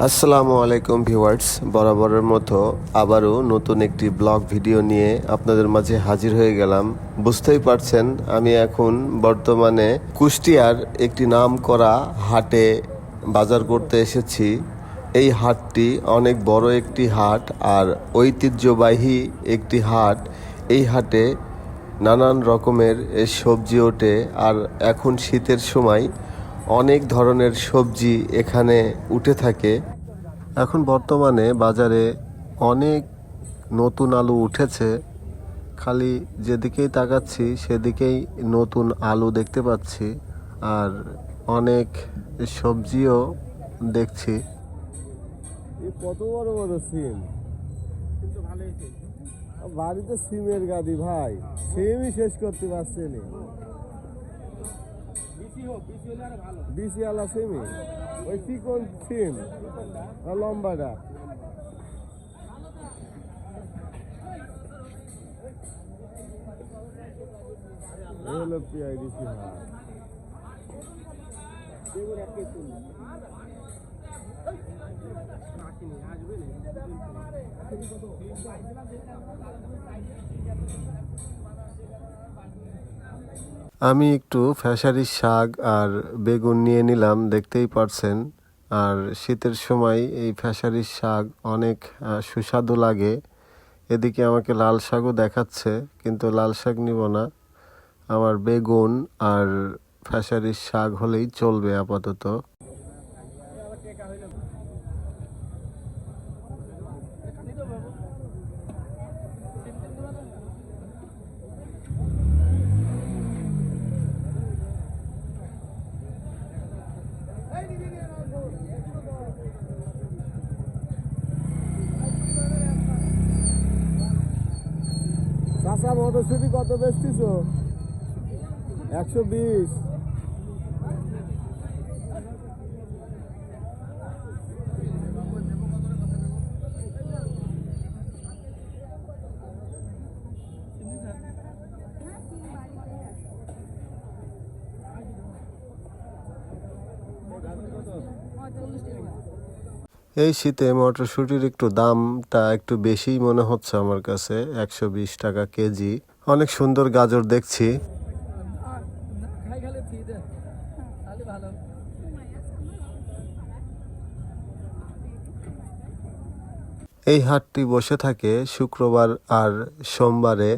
আসসালামু আলাইকুম ভিউয়ার্স, বরাবরের মতো আবারও নতুন একটি ব্লগ ভিডিও নিয়ে আপনাদের মাঝে হাজির হয়ে গেলাম। বুঝতেই পারছেন আমি এখন বর্তমানে কুষ্টিয়ার একটি নামকরা হাটে বাজার করতে এসেছি। এই হাটটি অনেক বড় একটি হাট আর ঐতিহ্যবাহী একটি হাট। এই হাটে নানান রকমের সবজি ওঠে আর এখন শীতের সময় অনেক ধরনের সবজি এখানে উঠে থাকে। এখন বর্তমানে বাজারে অনেক নতুন আলু উঠেছে, খালি যেদিকেই তাকাচ্ছি সেদিকেই নতুন আলু দেখতে পাচ্ছি আর অনেক সবজিও দেখছি। কত বড় বড় সিম, বাড়িতে সিমের গাদি ভাই, সিমই শেষ করতে পারছি না। বিসি আলা সিমি, ওই চিকন সিম লম্বাটা। হলো পিআইডিসি হাট। আমি একটু ফ্যাশারির শাক আর বেগুন নিয়ে নিলাম, দেখতেই পারছেন। আর শীতের সময় এই ফ্যাশারির শাক অনেক সুস্বাদু লাগে। এদিকে আমাকে লাল শাকও দেখাচ্ছে, কিন্তু লাল শাক নিব না, আমার বেগুন আর ফ্যাশারির শাক হলেই চলবে আপাতত। কাঁচা মটরশুটি কত বেচতিছ? 120। এই শীতে মটরশুঁটির একটু দামটা একটু বেশিই মনে হচ্ছে আমার কাছে, 120 টাকা কেজি। অনেক সুন্দর গাজর দেখছি। এই হাটটি বসে থাকে শুক্রবার আর সোমবারে।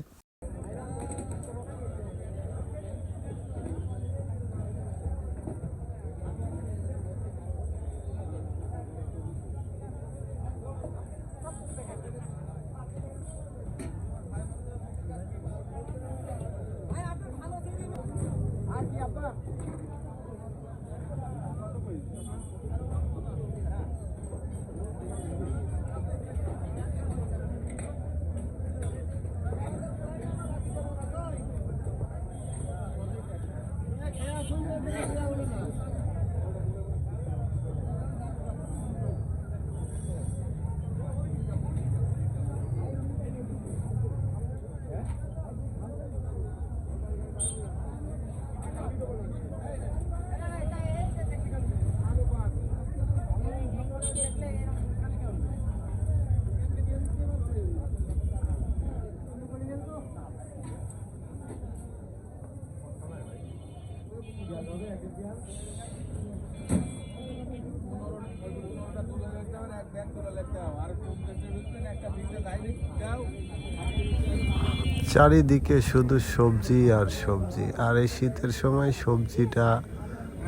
চারিদিকে শুধু সবজি আর সবজি, আর এই শীতের সময় সবজিটা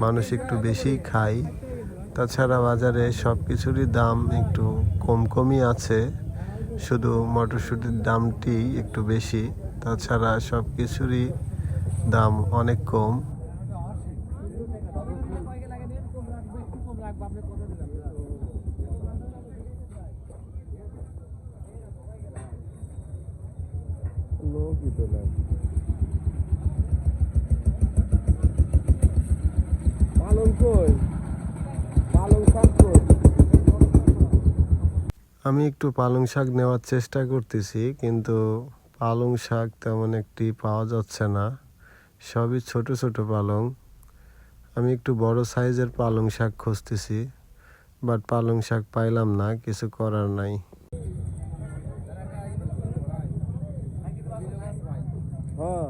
মানুষ একটু বেশিই খায়। তাছাড়া বাজারে সব কিছুরই দাম একটু কমই আছে, শুধু মটরশুঁটির দামটি একটু বেশি, তাছাড়া সব কিছুরই দাম অনেক কম। লোকই তো নাই। পালং কই? পালং শাক কই? আমি একটু পালং শাক নেওয়ার চেষ্টা করতেছি, কিন্তু পালং শাক তেমন একটি পাওয়া যাচ্ছে না, সবই ছোট ছোট পালং। আমি একটু বড় সাইজের পালং শাক খুঁজতেছি, বাট পালং শাক পাইলাম না, কিছু করার নাই। হ্যাঁ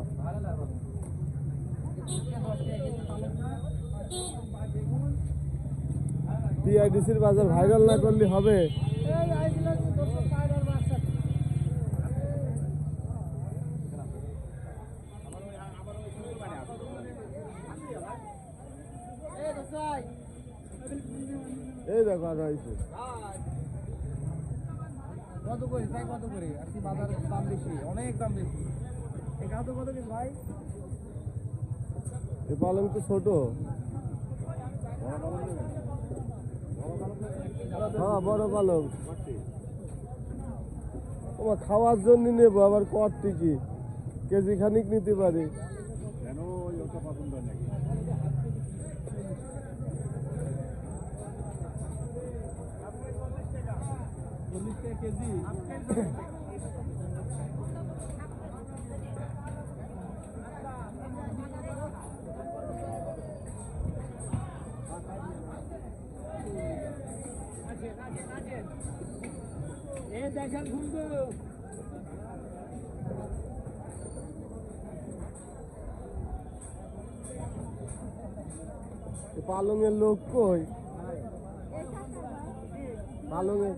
টিআইডিসির বাজার ভাইরাল না করলে হবে? এই দেখো আর হয়েছে কত করে তাই কত করে আর কি বাজারের দাম বেশি অনেক দাম বেশি এই গাছ কত কি ভাই এই পালং তো ছোট। হ্যাঁ বড় পালং তোমার খাওয়ার জন্য নেবো, আবার কটটি কি কেজি খানিক নিতে পারি। কেজি দেখেন সুন্দর পালংয়ের লোক কই? পালংয়ের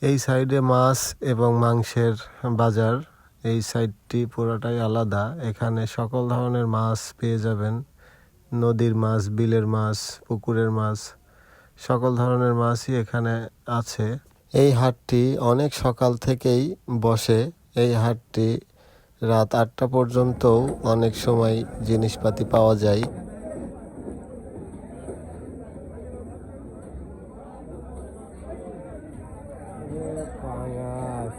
এই সাইডে মাছ এবং মাংসের বাজার। এই সাইডটি পুরোটাই আলাদা। এখানে সকল ধরনের মাছ পেয়ে যাবেন। নদীর মাছ, বিলের মাছ, পুকুরের মাছ, সকল ধরনের মাছই এখানে আছে। এই হাটটি অনেক সকাল থেকেই বসে। এই হাটটি রাত 8টা পর্যন্তও অনেক সময় জিনিসপাতি পাওয়া যায়। পাঙাশ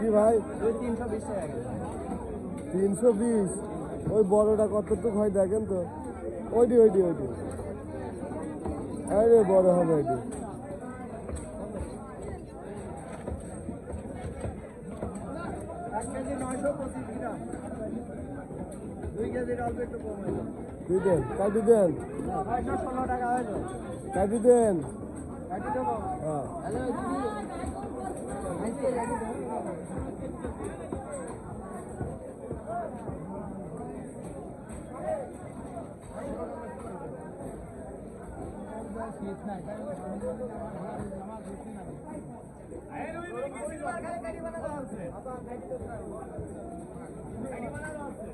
কি ভাই? 320 টাকা 320। ওই বড়টা কতটুকু হয় দেখেন তো। ওইটি আরে বড় হবে ওইটি। এক কেজি 925 গ্রাম 2 কেজির অল্প একটু কম হইলো দিতেন কাটি দেন, 916 টাকা হইলো কাটি দেন। কাটি দেবো হ্যাঁ হ্যালো দিদি আইতে লাগি শীত নাই তাই আমার বুঝছি না আরে রুই কিছু বারখানে কাটি বানানো আছে আবার কাটি তো কাটি বানানো আছে